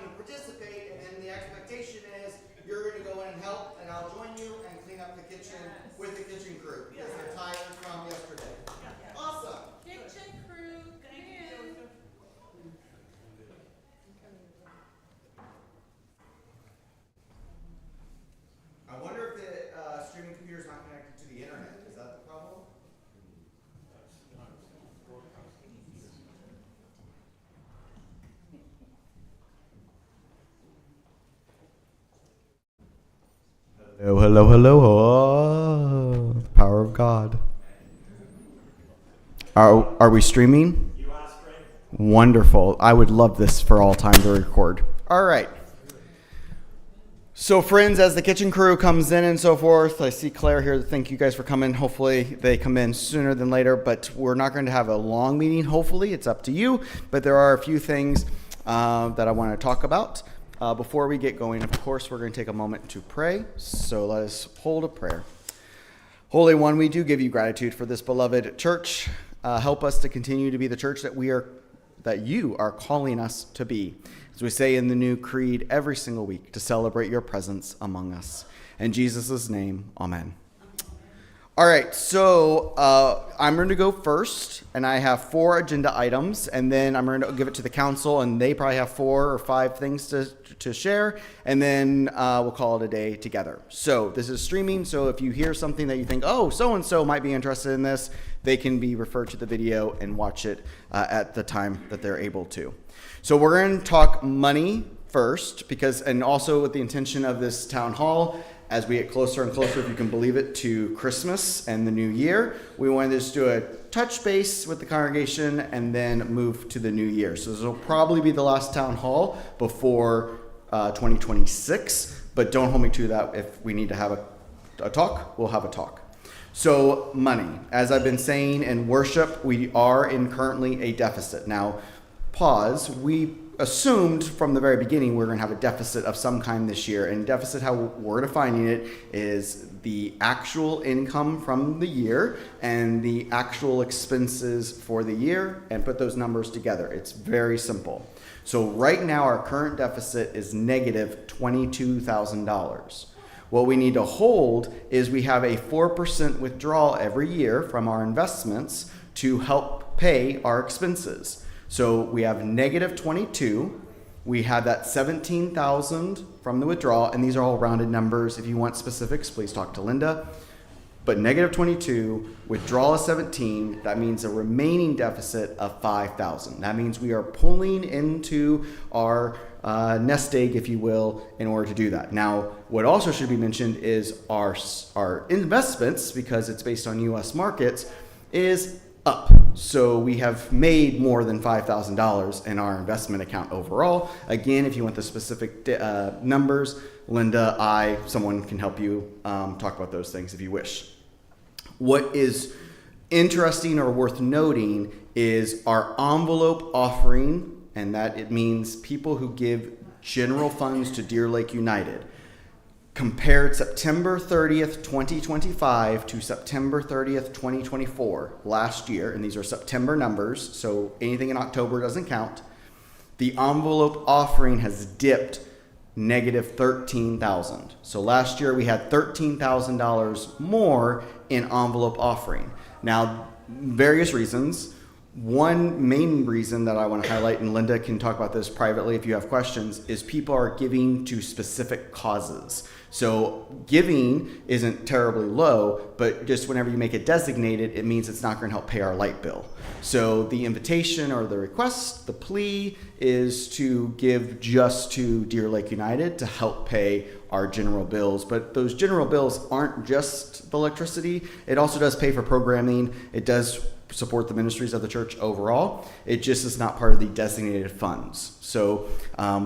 going to participate, and then the expectation is you're going to go in and help, and I'll join you and clean up the kitchen with the kitchen crew because they're tired from yesterday. Awesome. Kitchen crew, come in. I wonder if the streaming computer is not connected to the internet. Is that the problem? Hello, hello, hello. Oh, the power of God. Are we streaming? You are streaming. Wonderful. I would love this for all time to record. All right. So friends, as the kitchen crew comes in and so forth, I see Claire here. Thank you guys for coming. Hopefully they come in sooner than later, but we're not going to have a long meeting. Hopefully it's up to you, but there are a few things that I want to talk about. Before we get going, of course, we're going to take a moment to pray. So let us hold a prayer. Holy One, we do give you gratitude for this beloved church. Help us to continue to be the church that you are calling us to be. As we say in the new creed every single week, to celebrate your presence among us. In Jesus' name, amen. All right, so I'm going to go first, and I have 4 agenda items, and then I'm going to give it to the council, and they probably have 4 or 5 things to share, and then we'll call it a day together. So this is streaming, so if you hear something that you think, oh, so-and-so might be interested in this, they can be referred to the video and watch it at the time that they're able to. So we're going to talk money first, and also with the intention of this town hall, as we get closer and closer, if you can believe it, to Christmas and the new year, we wanted to just do a touch base with the congregation and then move to the new year. So this will probably be the last town hall before 2026, but don't hold me to that. If we need to have a talk, we'll have a talk. So money, as I've been saying in worship, we are in currently a deficit. Now, pause. We assumed from the very beginning we're going to have a deficit of some kind this year. And deficit, how we're defining it, is the actual income from the year and the actual expenses for the year, and put those numbers together. It's very simple. So right now our current deficit is negative $22,000. What we need to hold is we have a 4% withdrawal every year from our investments to help pay our expenses. So we have negative 22. We have that 17,000 from the withdrawal, and these are all rounded numbers. If you want specifics, please talk to Linda. But negative 22, withdrawal of 17, that means a remaining deficit of 5,000. That means we are pulling into our nest egg, if you will, in order to do that. Now, what also should be mentioned is our investments, because it's based on U.S. markets, is up. So we have made more than $5,000 in our investment account overall. Again, if you want the specific numbers, Linda, someone can help you talk about those things if you wish. What is interesting or worth noting is our envelope offering, and that it means people who give general funds to Deer Lake United. Compared September 30th, 2025 to September 30th, 2024, last year, and these are September numbers, so anything in October doesn't count, the envelope offering has dipped negative $13,000. So last year we had $13,000 more in envelope offering. Now, various reasons. One main reason that I want to highlight, and Linda can talk about this privately if you have questions, is people are giving to specific causes. So giving isn't terribly low, but just whenever you make it designated, it means it's not going to help pay our light bill. So the invitation or the request, the plea, is to give just to Deer Lake United to help pay our general bills. But those general bills aren't just the electricity. It also does pay for programming. It does support the ministries of the church overall. It just is not part of the designated funds. So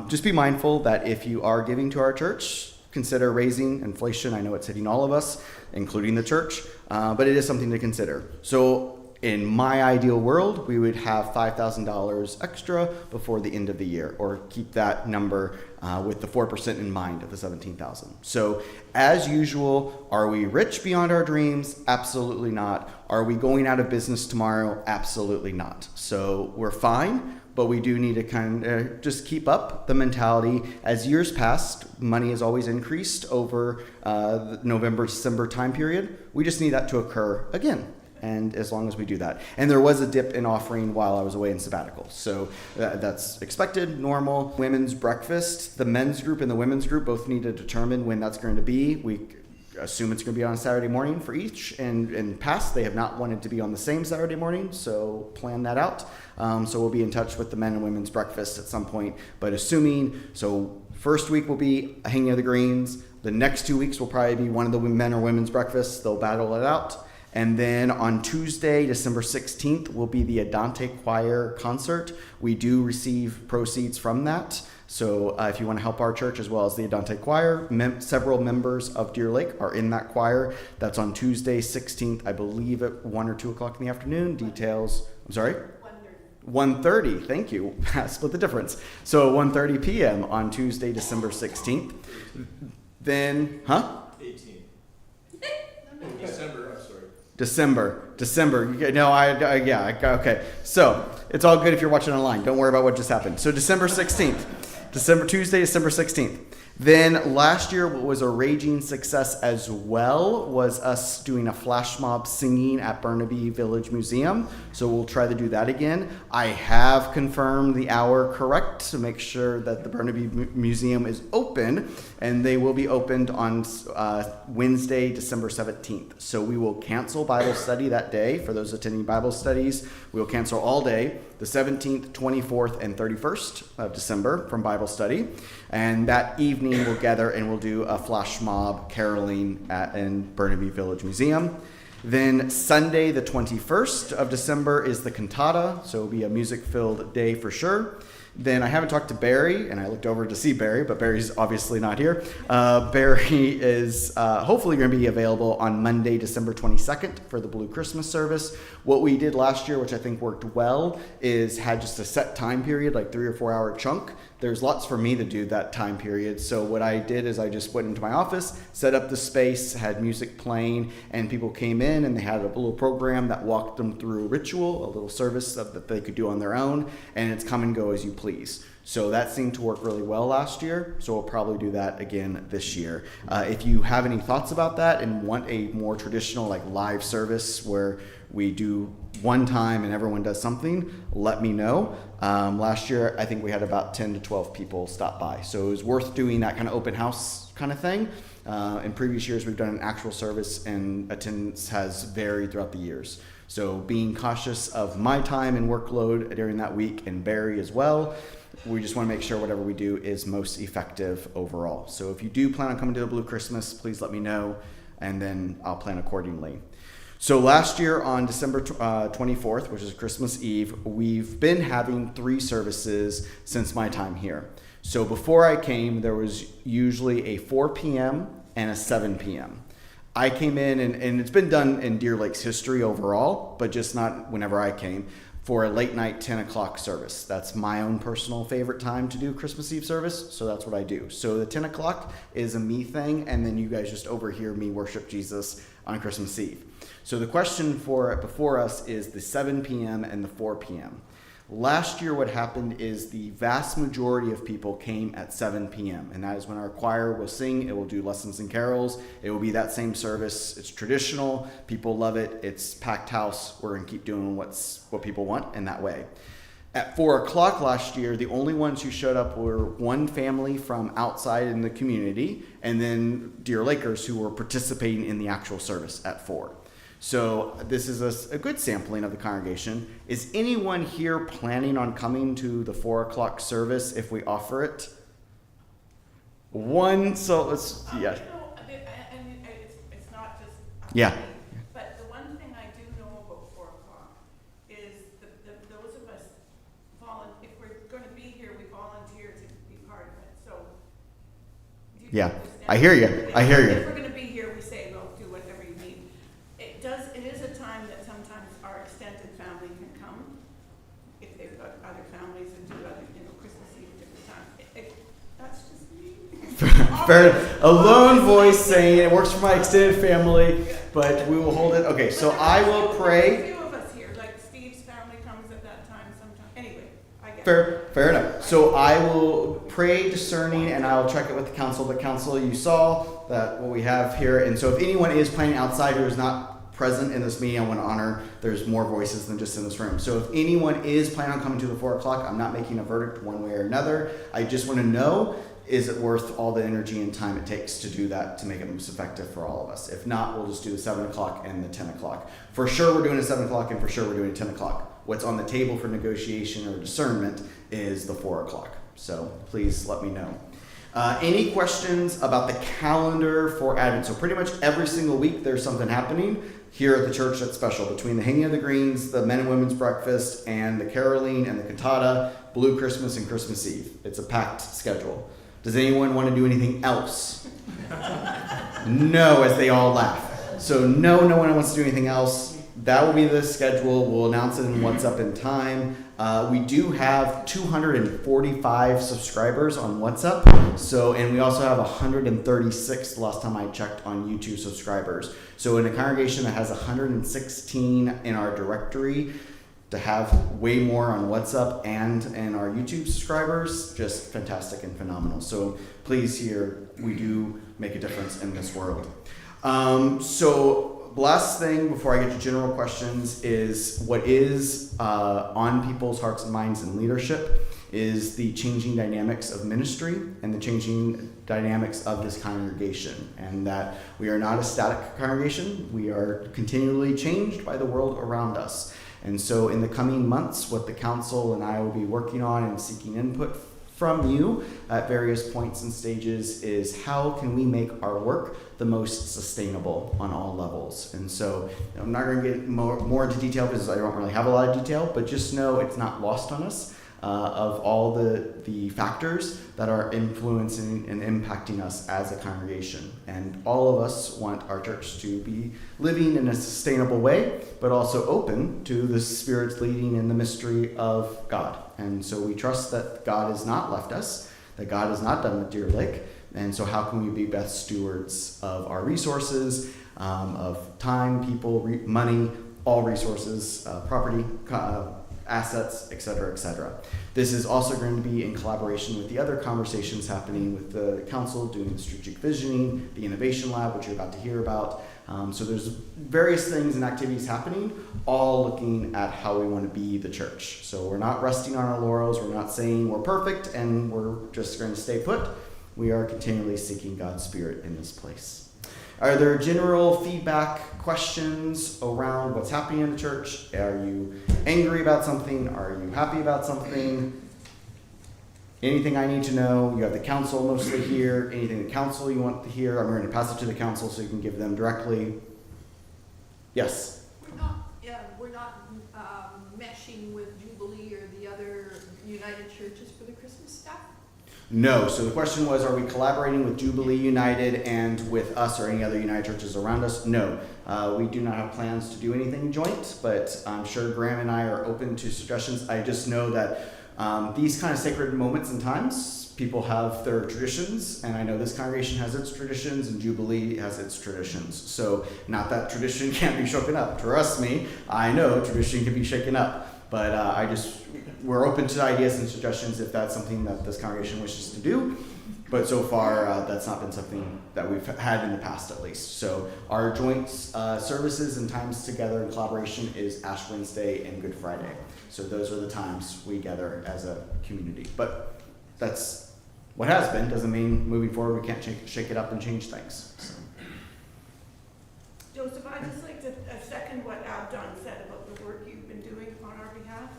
just be mindful that if you are giving to our church, consider raising inflation. I know it's hitting all of us, including the church, but it is something to consider. So in my ideal world, we would have $5,000 extra before the end of the year, or keep that number with the 4% in mind of the 17,000. So as usual, are we rich beyond our dreams? Absolutely not. Are we going out of business tomorrow? Absolutely not. So we're fine, but we do need to kind of just keep up the mentality. As years passed, money has always increased over the November, December time period. We just need that to occur again. And as long as we do that. And there was a dip in offering while I was away in sabbatical. So that's expected, normal. Women's breakfast, the men's group and the women's group both need to determine when that's going to be. We assume it's going to be on a Saturday morning for each. And in past, they have not wanted to be on the same Saturday morning. So plan that out. So we'll be in touch with the men and women's breakfast at some point. But assuming, so first week will be hanging of the greens. The next 2 weeks will probably be one of the men or women's breakfasts. They'll battle it out. And then on Tuesday, December 16th, will be the Adante Choir concert. We do receive proceeds from that. So if you want to help our church as well as the Adante Choir, several members of Deer Lake are in that choir. That's on Tuesday, 16th, I believe at 1 or 2 o'clock in the afternoon. Details, I'm sorry? 1:30, thank you. Split the difference. So 1:30 p.m. on Tuesday, December 16th. Then, 18. December, I'm sorry. December. Okay. So it's all good if you're watching online. Don't worry about what just happened. So December 16th, Tuesday, December 16th. Then last year, what was a raging success as well was us doing a flash mob singing at Burnaby Village Museum. So we'll try to do that again. I have confirmed the hour correct to make sure that the Burnaby Museum is open, and they will be opened on Wednesday, December 17th. So we will cancel Bible study that day. For those attending Bible studies, we will cancel all day, the 17th, 24th, and 31st of December from Bible study. And that evening we'll gather and we'll do a flash mob caroling in Burnaby Village Museum. Then Sunday, the 21st of December is the cantata, so it'll be a music-filled day for sure. Then I haven't talked to Barry, and I looked over to see Barry, but Barry's obviously not here. Barry is hopefully going to be available on Monday, December 22nd for the Blue Christmas service. What we did last year, which I think worked well, is had just a set time period, like 3 or 4 hour chunk. There's lots for me to do that time period. So what I did is I just went into my office, set up the space, had music playing, and people came in and they had a little program that walked them through a ritual, a little service that they could do on their own, and it's come and go as you please. So that seemed to work really well last year, so we'll probably do that again this year. If you have any thoughts about that and want a more traditional like live service where we do one time and everyone does something, let me know. Last year, I think we had about 10 to 12 people stop by. So it was worth doing that kind of open house kind of thing. In previous years, we've done an actual service and attendance has varied throughout the years. So being cautious of my time and workload during that week, and Barry as well, we just want to make sure whatever we do is most effective overall. So if you do plan on coming to the Blue Christmas, please let me know, and then I'll plan accordingly. So last year on December 24th, which is Christmas Eve, we've been having 3 services since my time here. So before I came, there was usually a 4 p.m. and a 7 p.m. I came in, and it's been done in Deer Lake's history overall, but just not whenever I came, for a late night 10 o'clock service. That's my own personal favorite time to do Christmas Eve service, so that's what I do. So the 10 o'clock is a me thing, and then you guys just overhear me worship Jesus on Christmas Eve. So the question before us is the 7 p.m. and the 4 p.m. Last year, what happened is the vast majority of people came at 7 p.m. And that is when our choir will sing. It will do lessons and carols. It will be that same service. It's traditional. People love it. It's packed house. We're going to keep doing what people want in that way. At 4 o'clock last year, the only ones who showed up were one family from outside in the community, and then Deer Lakers who were participating in the actual service at 4. So this is a good sampling of the congregation. Is anyone here planning on coming to the 4 o'clock service if we offer it? One, so let's, yeah. And it's not just. Yeah. But the one thing I do know about 4 o'clock is those of us if we're going to be here, we volunteer to be part of it. So. Do you Yeah, understand? I hear you. If we're going to be here, we say, well, do whatever you need. It is a time that sometimes our extended other families and do other, Christmas Eve at different times. That's just me. Fair. A lone voice saying it works for my extended family, but we will hold it. Okay, so I will pray. A few of us here, like Steve's family comes at that time sometimes. Anyway, I get Fair enough. So I will pray discerning, and I will check it with the council. The council, you saw that what we have here, and so if anyone is planning outside who is not present in this meeting, I want to honor there's more voices than just in this room. So if anyone is planning on coming to the 4 o'clock, I'm not making a verdict one way or another. I just want to know, is it worth all the energy and time it takes to do that to make it most effective for all of us? If not, we'll just do the 7 o'clock and the 10 o'clock. For sure we're doing a 7 o'clock, and for sure we're doing a 10 o'clock. What's on the table for negotiation or discernment is the 4 o'clock. So please let me know. Any questions about the calendar for Advent? So pretty much every single week there's something happening here at the church that's special. Between the hanging of the greens, the men and women's breakfast, and the caroling and the cantata, Blue Christmas and Christmas Eve. It's a packed schedule. Does anyone want to do anything else? No, as they all laugh. So no one wants to do anything else. That will be the schedule. We'll announce it in What's Up in time. We do have 245 subscribers on WhatsApp. And we also have 136 the last time I checked on YouTube subscribers. So in a congregation that has 116 in our directory, to have way more on WhatsApp and in our YouTube subscribers, just fantastic and phenomenal. So please hear, we do make a difference in this world. The last thing before I get to general questions is what is on people's hearts and minds in leadership is the changing dynamics of ministry and the changing dynamics of this congregation, and that we are not a static congregation. We are continually changed by the world around us. And so in the coming months, what the council and I will be working on and seeking input from you at various points and stages is how can we make our work the most sustainable on all levels. And so I'm not going to get more into detail because I don't really have a lot of detail, but just know it's not lost on us of all the factors that are influencing and impacting us as a congregation. And all of us want our church to be living in a sustainable way, but also open to the Spirit's leading in the mystery of God. And so we trust that God has not left us, that God has not done with Deer Lake. And so how can we be best stewards of our resources, of time, people, money, all resources, property, assets, et cetera, et cetera. This is also going to be in collaboration with the other conversations happening with the council, doing the strategic visioning, the innovation lab, which you're about to hear about. So there's various things and activities happening, all looking at how we want to be the church. So we're not resting on our laurels. We're not saying we're perfect and we're just going to stay put. We are continually seeking God's Spirit in this place. Are there general feedback, questions around what's happening in the church? Are you angry about something? Are you happy about something? Anything I need to know? You have the council mostly here. Anything the council you want to hear? I'm going to pass it to the council so you can give them directly. Yes? We're not meshing with Jubilee or the other United Churches for the Christmas stuff? No. So the question was, are we collaborating with Jubilee United and with us or any other United churches around us? No. We do not have plans to do anything joint, but I'm sure Graham and I are open to suggestions. I just know that these kind of sacred moments and times, people have their traditions, and I know this congregation has its traditions and Jubilee has its traditions. So not that tradition can't be shaken up. Trust me, I know tradition can be shaken up. But we're open to ideas and suggestions if that's something that this congregation wishes to do. But so far, that's not been something that we've had in the past, at least. So our joint services and times together in collaboration is Ash Wednesday and Good Friday. So those are the times we gather as a community. But that's what has been. Doesn't mean moving forward we can't shake it up and change things. So. Joseph, I'd just like to second what Abdon said about the work you've been doing on our behalf.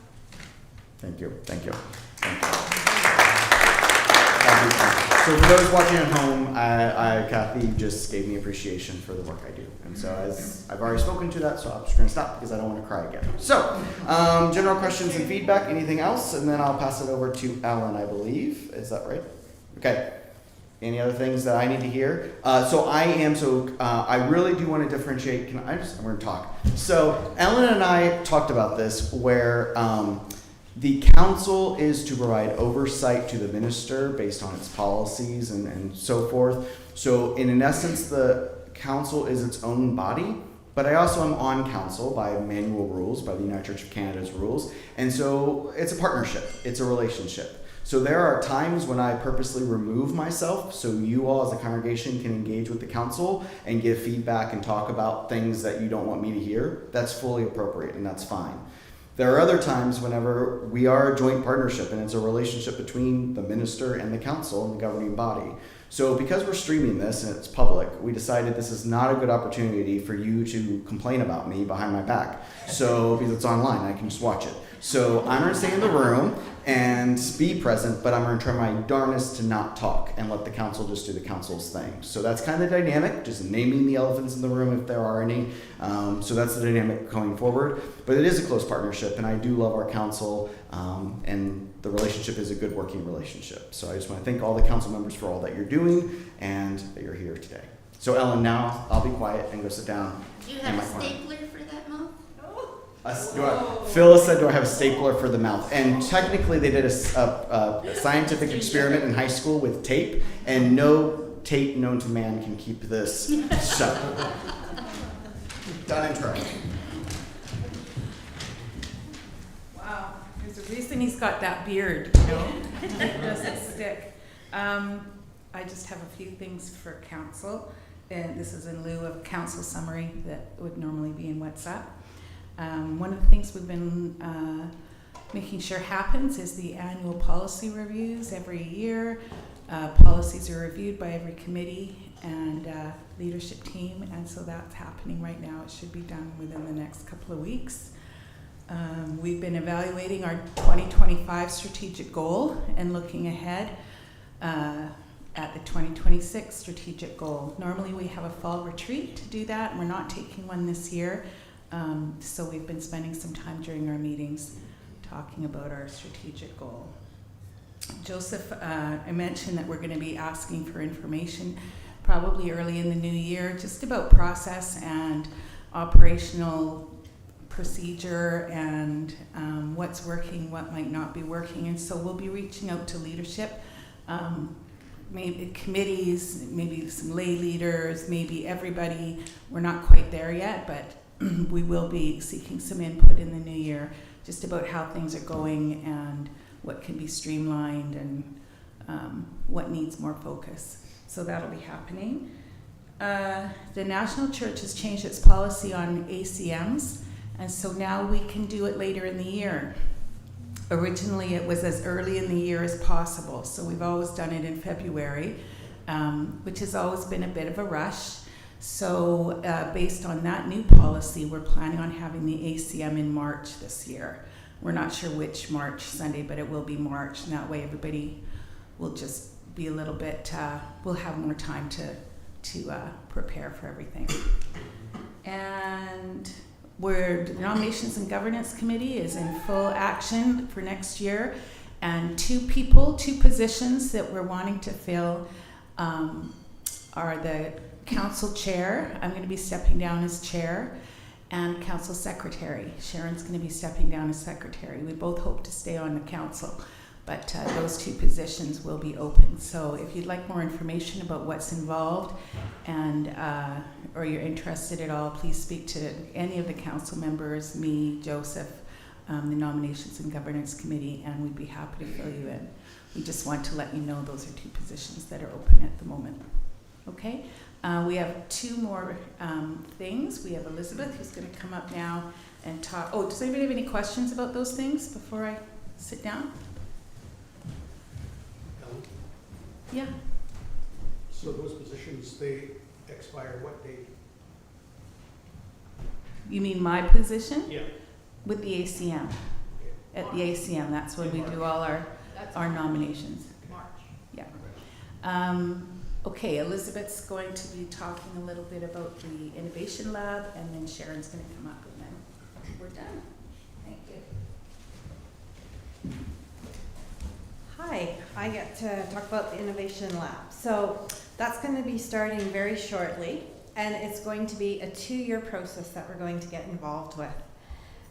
Thank you. So for those watching at home, Kathy just gave me appreciation for the work I do. And so as I've already spoken to that, so I'm just going to stop because I don't want to cry again. So general questions and feedback, anything else? And then I'll pass it over to Ellen, I believe. Is that right? Okay. Any other things that I need to hear? I really do want to differentiate. We're going to talk. So Ellen and I talked about this where The council is to provide oversight to the minister based on its policies and so forth. So in essence, the council is its own body, but I also am on council by manual rules, by the United Church of Canada's rules. And so it's a partnership, it's a relationship. So there are times when I purposely remove myself so you all as a congregation can engage with the council and give feedback and talk about things that you don't want me to hear. That's fully appropriate and that's fine. There are other times whenever we are a joint partnership and it's a relationship between the minister and the council and the governing body. So because we're streaming this and it's public, we decided this is not a good opportunity for you to complain about me behind my back. So because it's online, I can just watch it. So I'm going to stay in the room and be present, but I'm going to try my darnest to not talk and let the council just do the council's thing. So that's kind of the dynamic, just naming the elephants in the room if there are any. So that's the dynamic going forward. But it is a close partnership, and I do love our council, and the relationship is a good working relationship. So I just want to thank all the council members for all that you're doing and that you're here today. So Ellen, now I'll be quiet and go sit down. Do you have a stapler for that mouth? Phyllis said, do I have a stapler for the mouth? And technically they did a scientific experiment in high school with tape, and no tape known to man can keep this shut. Done and tried. Wow, there's a reason he's got that beard, you know? It doesn't stick. I just have a few things for council, and this is in lieu of council summary that would normally be in WhatsApp. One of the things we've been making sure happens is the annual policy reviews every year. Policies are reviewed by every committee and leadership team, and so that's happening right now. It should be done within the next couple of weeks. We've been evaluating our 2025 strategic goal and looking ahead at the 2026 strategic goal. Normally we have a fall retreat to do that, and we're not taking one this year. So we've been spending some time during our meetings talking about our strategic goal. Joseph, I mentioned that we're going to be asking for information probably early in the new year, just about process and operational procedure and what's working, what might not be working. And so we'll be reaching out to leadership, maybe committees, maybe some lay leaders, maybe everybody. We're not quite there yet, but we will be seeking some input in the new year just about how things are going and what can be streamlined and what needs more focus. So that'll be happening. The National Church has changed its policy on ACMs, and so now we can do it later in the year. Originally it was as early in the year as possible, so we've always done it in February, which has always been a bit of a rush. So based on that new policy, we're planning on having the ACM in March this year. We're not sure which March Sunday, but it will be March, and that way everybody will just be a little bit, we'll have more time to prepare for everything. And the Nominations and Governance Committee is in full action for next year, and two positions that we're wanting to fill are the council chair. I'm going to be stepping down as chair, and council secretary. Sharon's going to be stepping down as secretary. We both hope to stay on the council, but those two positions will be open. So if you'd like more information about what's involved and or you're interested at all, please speak to any of the council members, me, Joseph, the Nominations and Governance Committee, and we'd be happy to fill you in. We just want to let you know those are two positions that are open at the moment. Okay? We have two more things. We have Elizabeth, who's going to come up now and talk. Oh, does anybody have any questions about those things before I sit down? Yeah. So those positions, they expire what date? You mean my position? Yeah. With the ACM. Okay. At the ACM, that's when we do all our nominations. March. Yeah. Okay, Elizabeth's going to be talking a little bit about the Innovation Lab, and then Sharon's going to come up, and then we're done. Thank you. Hi, I get to talk about the Innovation Lab. So that's going to be starting very shortly, and it's going to be a 2-year process that we're going to get involved with.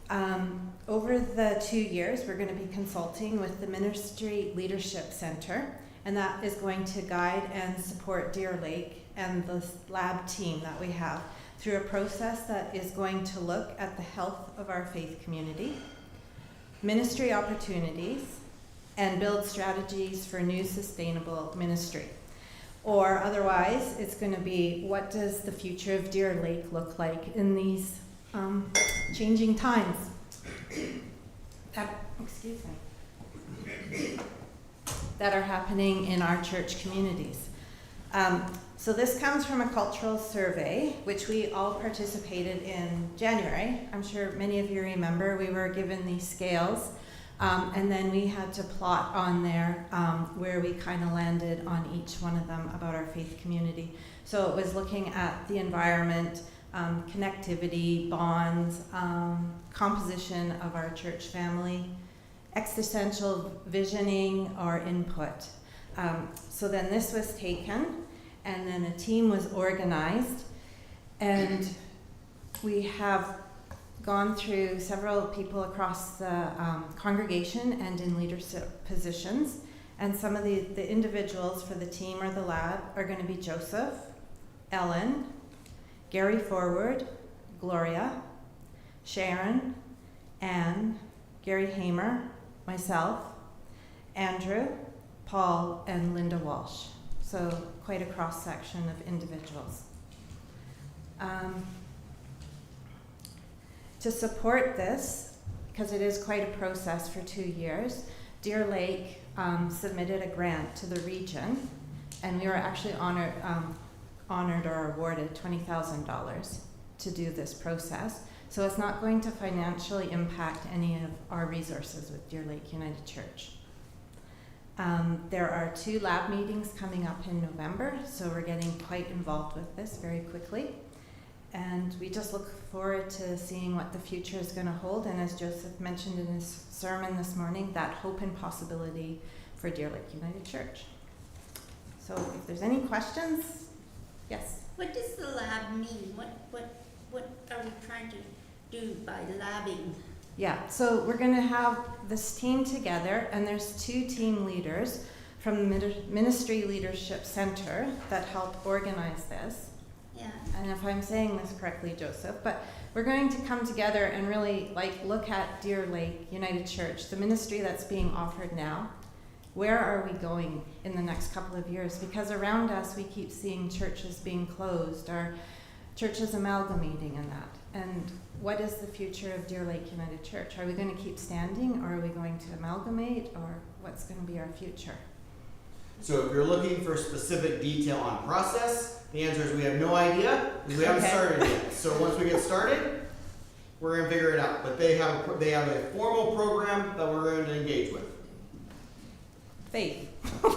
Over the 2 years, we're going to be consulting with the Ministry Leadership Center, and that is going to guide and support Deer Lake and the lab team that we have through a process that is going to look at the health of our faith community, ministry opportunities, and build strategies for new sustainable ministry. Or otherwise, it's going to be, what does the future of Deer Lake look like in these changing times that are happening in our church communities. So this comes from a cultural survey, which we all participated in January. I'm sure many of you remember we were given these scales, and then we had to plot on there where we kind of landed on each one of them about our faith community. So it was looking at the environment, connectivity, bonds, composition of our church family, existential visioning or input. So then this was taken, and then a team was organized, and we have gone through several people across the congregation and in leadership positions, and some of the individuals for the team or the lab are going to be Joseph, Ellen, Gary Forward, Gloria, Sharon, Anne, Gary Hamer, myself, Andrew, Paul, and Linda Walsh. So quite a cross-section of individuals. To support this, because it is quite a process for 2 years, Deer Lake submitted a grant to the region, and we were actually honored or awarded $20,000 to do this process. So it's not going to financially impact any of our resources with Deer Lake United Church. There are 2 lab meetings coming up in November, so we're getting quite involved with this very quickly. And we just look forward to seeing what the future is going to hold. And as Joseph mentioned in his sermon this morning, that hope and possibility for Deer Lake United Church. So if there's any questions, yes? What does the lab mean? What are we trying to do by labbing? Yeah, so we're going to have this team together, and there's 2 team leaders from the Ministry Leadership Center that help organize this. Yeah. And if I'm saying this correctly, Joseph, but we're going to come together and really look at Deer Lake United Church, the ministry that's being offered now. Where are we going in the next couple of years? Because around us we keep seeing churches being closed or churches amalgamating and that. And what is the future of Deer Lake United Church? Are we going to keep standing, or are we going to amalgamate, or what's going to be our future? So if you're looking for specific detail on process, the answer is we have no idea, because we haven't started yet. So once we get started, we're going to figure it out. But they have a formal program that we're going to engage with. Faith. Yeah,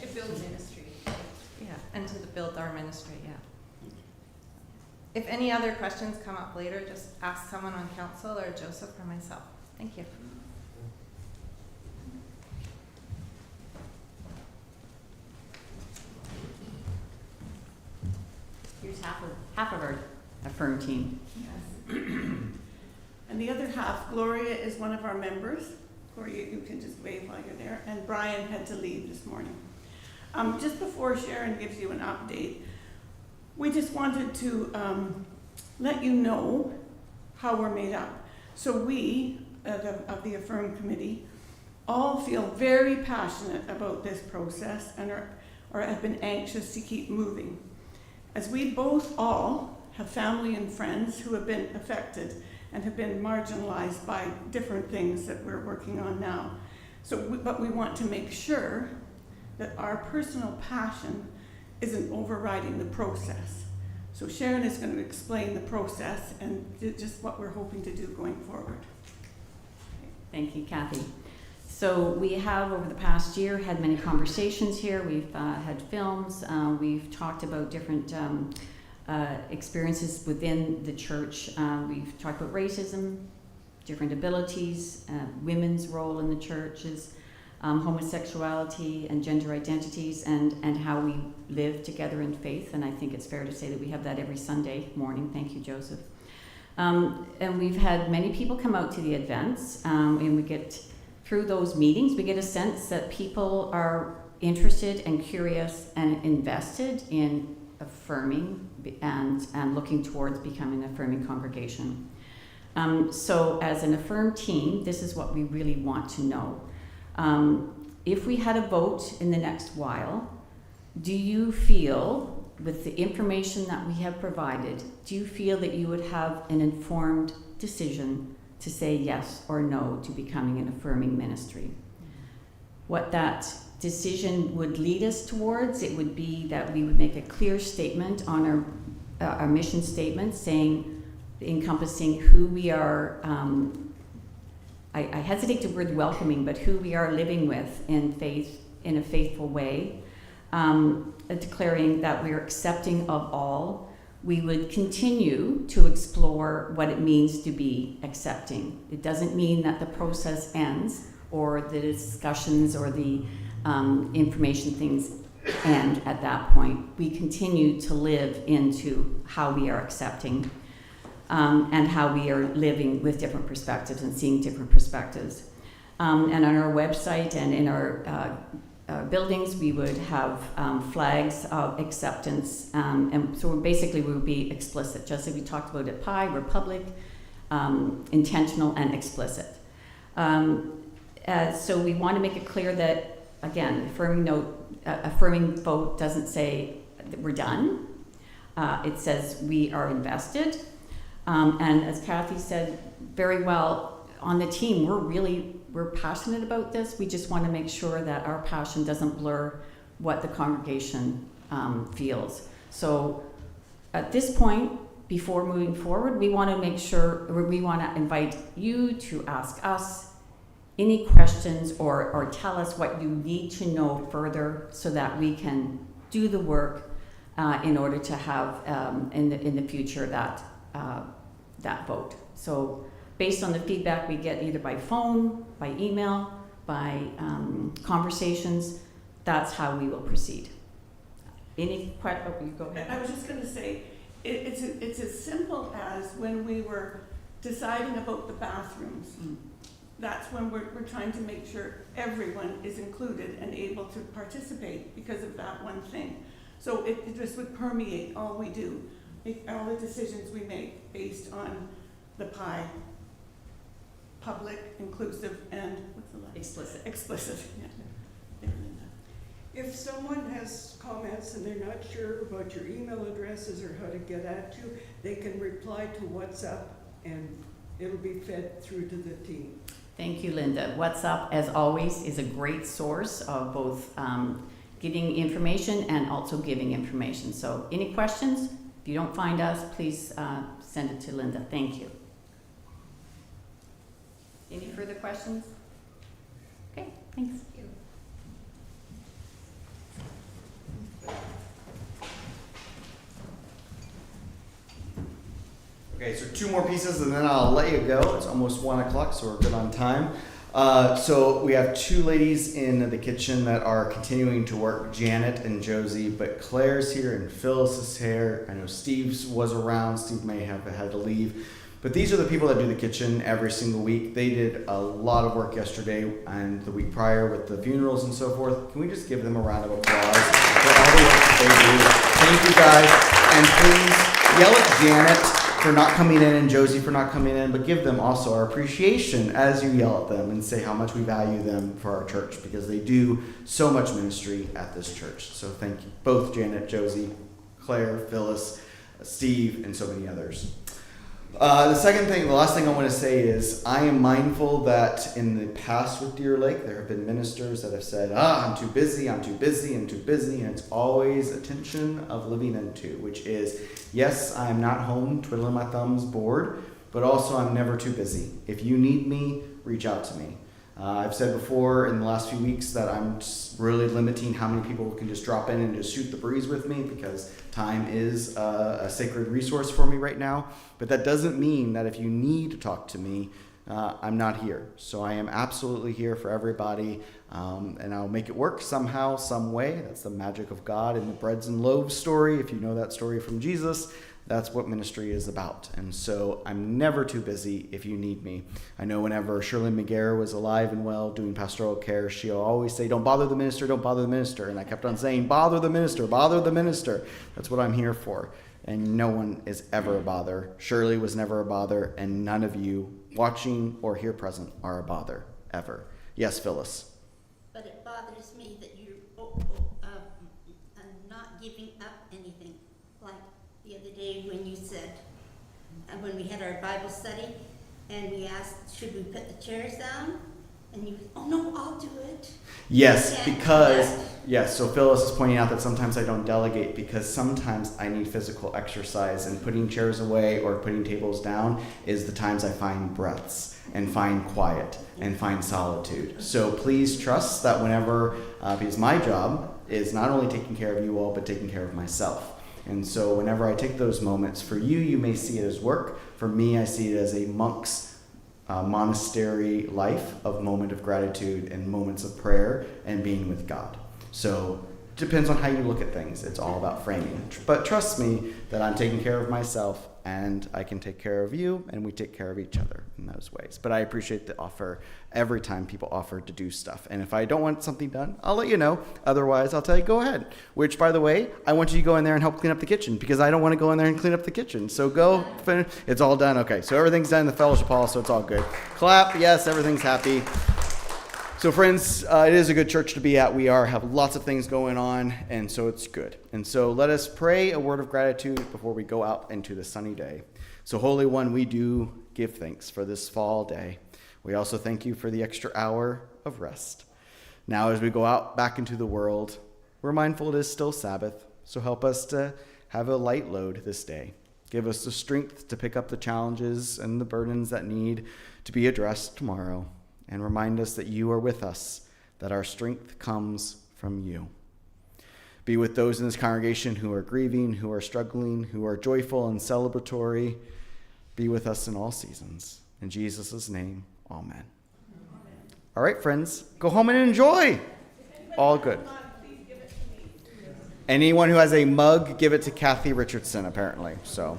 to build ministry. Yeah, and to build our ministry, yeah. If any other questions come up later, just ask someone on council or Joseph or myself. Thank you. Here's half of our Affirm team. Yes. And the other half, Gloria is one of our members. Gloria, you can just wave while you're there. And Brian had to leave this morning. Just before Sharon gives you an update, we just wanted to let you know how we're made up. So we, of the Affirm Committee, all feel very passionate about this process and are have been anxious to keep moving. As we both all have family and friends who have been affected and have been marginalized by different things that we're working on now. But we want to make sure that our personal passion isn't overriding the process. So Sharon is going to explain the process and just what we're hoping to do going forward. Thank you, Kathy. So we have, over the past year, had many conversations here. We've had films. We've talked about different experiences within the church. We've talked about racism, different abilities, women's role in the churches, homosexuality and gender identities, and how we live together in faith. And I think it's fair to say that we have that every Sunday morning. Thank you, Joseph. And we've had many people come out to the events, and we get, through those meetings, we get a sense that people are interested and curious and invested in affirming and looking towards becoming an affirming congregation. So as an Affirm team, this is what we really want to know. If we had a vote in the next while, do you feel, with the information that we have provided, do you feel that you would have an informed decision to say yes or no to becoming an affirming ministry? What that decision would lead us towards, it would be that we would make a clear statement on our mission statement, saying, encompassing who we are, I hesitate to word welcoming, but who we are living with in faith, in a faithful way, declaring that we are accepting of all. We would continue to explore what it means to be accepting. It doesn't mean that the process ends, or the discussions or the information things end at that point. We continue to live into how we are accepting, and how we are living with different perspectives and seeing different perspectives. And on our website and in our buildings, we would have flags of acceptance, and so basically we would be explicit, just like we talked about at PI. We're public, intentional, and explicit. So we want to make it clear that, again, affirming vote doesn't say that we're done. It says we are invested. And as Kathy said very well, on the team, we're passionate about this. We just want to make sure that our passion doesn't blur what the congregation feels. So at this point, before moving forward, we want to make sure, we want to invite you to ask us any questions or tell us what you need to know further so that we can do the work in order to have in the future that vote. So based on the feedback we get either by phone, by email, by conversations, that's how we will proceed. Any questions? Oh, you go ahead. I was just going to say, it's as simple as when we were deciding about the bathrooms. That's when we're trying to make sure everyone is included and able to participate because of that one thing. So it just would permeate all we do, all the decisions we make based on the PI, public, inclusive, and what's the last? Explicit. Explicit, yeah. If someone has comments and they're not sure about your email addresses or how to get at you, they can reply to WhatsApp and it'll be fed through to the team. Thank you, Linda. WhatsApp, as always, is a great source of both getting information and also giving information. So any questions? If you don't find us, please send it to Linda. Thank you. Any further questions? Okay, thanks. Okay, so two more pieces and then I'll let you go. It's almost 1 o'clock, so we're good on time. So we have two ladies in the kitchen that are continuing to work, Janet and Josie, but Claire's here and Phyllis is here. I know Steve's was around. Steve may have had to leave. But these are the people that do the kitchen every single week. They did a lot of work yesterday and the week prior with the funerals and so forth. Can we just give them a round of applause for all the work that they do? Thank you guys. And please yell at Janet for not coming in and Josie for not coming in, but give them also our appreciation as you yell at them and say how much we value them for our church, because they do so much ministry at this church. So thank you, both Janet, Josie, Claire, Phyllis, Steve, and so many others. The last thing I want to say is I am mindful that in the past with Deer Lake, there have been ministers that have said, I'm too busy, and it's always a tension of living into, which is, yes, I'm not home twiddling my thumbs bored, but also I'm never too busy. If you need me, reach out to me. I've said before in the last few weeks that I'm just really limiting how many people can just drop in and just shoot the breeze with me, because time is a sacred resource for me right now. But that doesn't mean that if you need to talk to me, I'm not here. So I am absolutely here for everybody, and I'll make it work somehow, some way. That's the magic of God in the breads and loaves story. If you know that story from Jesus, That's what ministry is about. And so I'm never too busy if you need me. I know whenever Shirley McGarr was alive and well doing pastoral care, she'll always say, don't bother the minister, don't bother the minister. And I kept on saying, bother the minister, bother the minister. That's what I'm here for. And no one is ever a bother. Shirley was never a bother, and none of you watching or here present are a bother, ever. Yes, Phyllis. But it bothers me that you're not giving up anything. Like the other day when you said, when we had our Bible study, and we asked, should we put the chairs down? And you, oh no, I'll do it. Yes, because, yes, so Phyllis is pointing out that sometimes I don't delegate because sometimes I need physical exercise, and putting chairs away or putting tables down is the times I find breaths and find quiet and find solitude. So please trust that whenever, because my job is not only taking care of you all, but taking care of myself. And so whenever I take those moments, for you, you may see it as work. For me, I see it as a monk's monastery life of moment of gratitude and moments of prayer and being with God. So it depends on how you look at things. It's all about framing. But trust me that I'm taking care of myself, and I can take care of you, and we take care of each other in those ways. But I appreciate the offer every time people offer to do stuff. And if I don't want something done, I'll let you know. Otherwise, I'll tell you, go ahead. Which, by the way, I want you to go in there and help clean up the kitchen, because I don't want to go in there and clean up the kitchen. So go finish. It's all done. Okay, so everything's done in the fellowship hall, so it's all good. Clap. Yes, everything's happy. So friends, it is a good church to be at. We have lots of things going on, and so it's good. And so let us pray a word of gratitude before we go out into the sunny day. So Holy One, we do give thanks for this fall day. We also thank you for the extra hour of rest. Now as we go out back into the world, we're mindful it is still Sabbath, so help us to have a light load this day. Give us the strength to pick up the challenges and the burdens that need to be addressed tomorrow. And remind us that you are with us, that our strength comes from you. Be with those in this congregation who are grieving, who are struggling, who are joyful and celebratory. Be with us in all seasons. In Jesus' name, amen. All right, friends, go home and enjoy. All good. Anyone who has a mug, give it to Kathy Richardson, apparently. So.